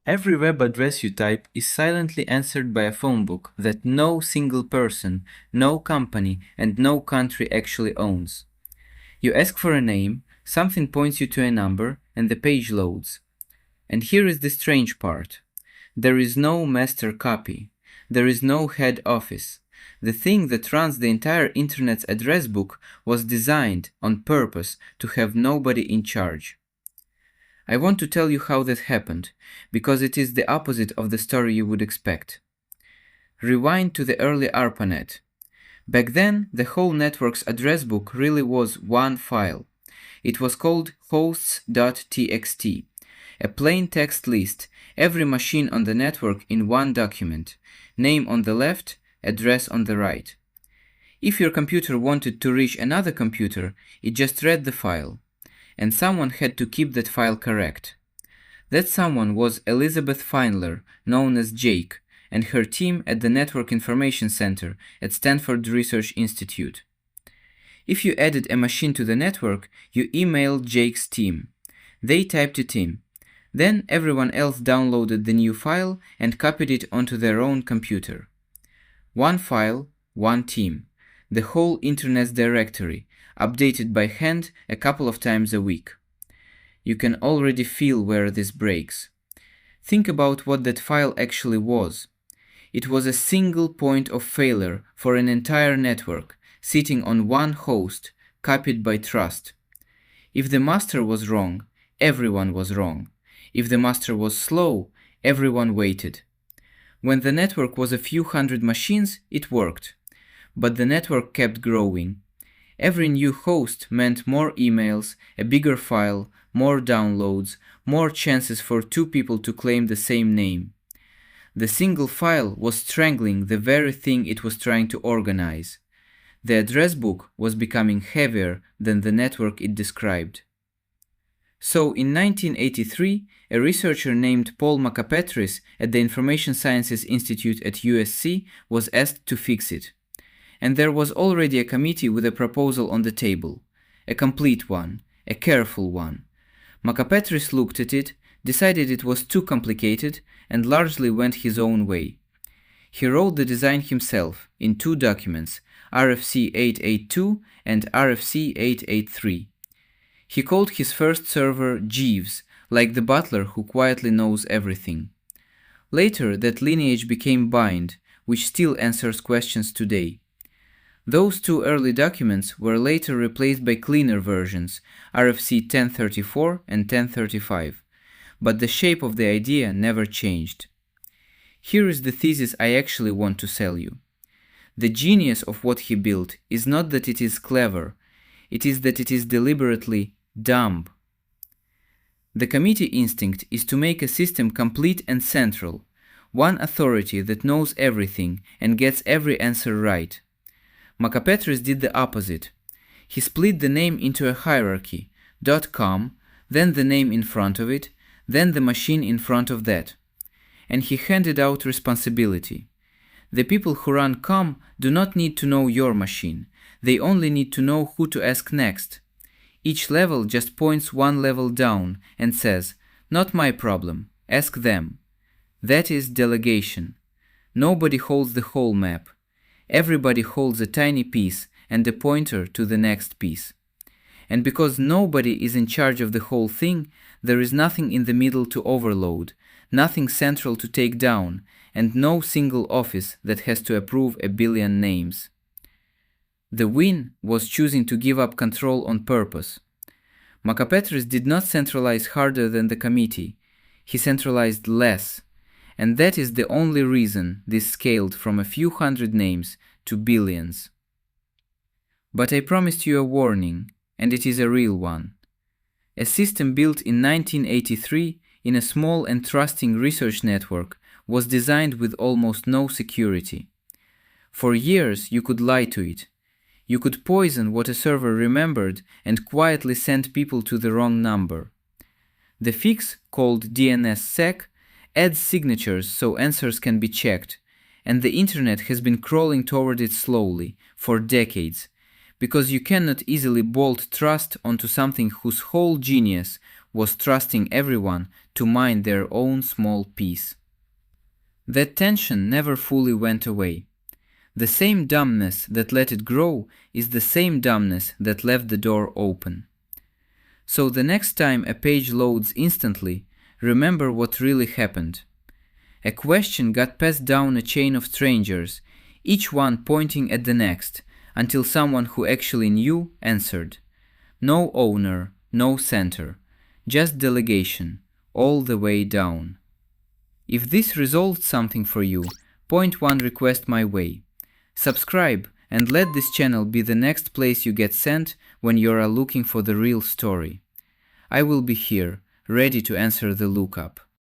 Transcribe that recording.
Every web address you type is silently answered by a phone book that no single person, no company, and no country actually owns. You ask for a name, something points you to a number, and the page loads. And here is the strange part. There is no master copy. There is no head office. The thing that runs the entire internet's address book was designed on purpose to have nobody in charge. I want to tell you how that happened, because it is the opposite of the story you would expect. Rewind to the early ARPANET. Back then, the whole network's address book really was one file. It was called hosts.txt, a plain text list, every machine on the network in one document, name on the left, address on the right. If your computer wanted to reach another computer, it just read the file, and someone had to keep that file correct. That someone was Elizabeth Feinler, known as Jake, and her team at the Network Information Center at Stanford Research Institute. If you added a machine to the network, you emailed Jake's team. They typed it in. Then everyone else downloaded the new file and copied it onto their own computer. One file, one team. The whole internet's directory, updated by hand a couple of times a week. You can already feel where this breaks. Think about what that file actually was. It was a single point of failure for an entire network, sitting on one host, copied by trust. If the master was wrong, everyone was wrong. If the master was slow, everyone waited. When the network was a few hundred machines, it worked. But the network kept growing. Every new host meant more emails, a bigger file, more downloads, more chances for two people to claim the same name. The single file was strangling the very thing it was trying to organize. The address book was becoming heavier than the network it described. So in 1983, a researcher named Paul Mockapetris at the Information Sciences Institute at USC was asked to fix it. And there was already a committee with a proposal on the table. A complete one, a careful one. Mockapetris looked at it, decided it was too complicated, and largely went his own way. He wrote the design himself in two documents, RFC 882 and RFC 883. He called his first server Jeeves, like the butler who quietly knows everything. Later, that lineage became Bind, which still answers questions today. Those two early documents were later replaced by cleaner versions, RFC 1034 and 1035, but the shape of the idea never changed. Here is the thesis I actually want to sell you. The genius of what he built is not that it is clever, it is that it is deliberately dumb. The committee instinct is to make a system complete and central, one authority that knows everything and gets every answer right. Mockapetris did the opposite. He split the name into a hierarchy, .com, then the name in front of it, then the machine in front of that. And he handed out responsibility. The people who run .com do not need to know your machine. They only need to know who to ask next. Each level just points one level down and says, "Not my problem, ask them." That is delegation. Nobody holds the whole map. Everybody holds a tiny piece and a pointer to the next piece. And because nobody is in charge of the whole thing, there is nothing in the middle to overload, nothing central to take down, and no single office that has to approve a billion names. The win was choosing to give up control on purpose. Mockapetris did not centralize harder than the committee. He centralized less. And that is the only reason this scaled from a few hundred names to billions. But I promised you a warning, and it is a real one. A system built in 1983 in a small and trusting research network was designed with almost no security. For years you could lie to it. You could poison what a server remembered and quietly send people to the wrong number. The fix, called DNSSEC, adds signatures so answers can be checked, and the internet has been crawling toward it slowly, for decades, because you cannot easily bolt trust onto something whose whole genius was trusting everyone to mind their own small piece. That tension never fully went away. The same dumbness that let it grow is the same dumbness that left the door open. So the next time a page loads instantly, remember what really happened. A question got passed down a chain of strangers, each one pointing at the next, until someone who actually knew answered. No owner, no center, just delegation, all the way down. If this resolved something for you, point one request my way. Subscribe and let this channel be the next place you get sent when you are looking for the real story. I will be here, ready to answer the lookup.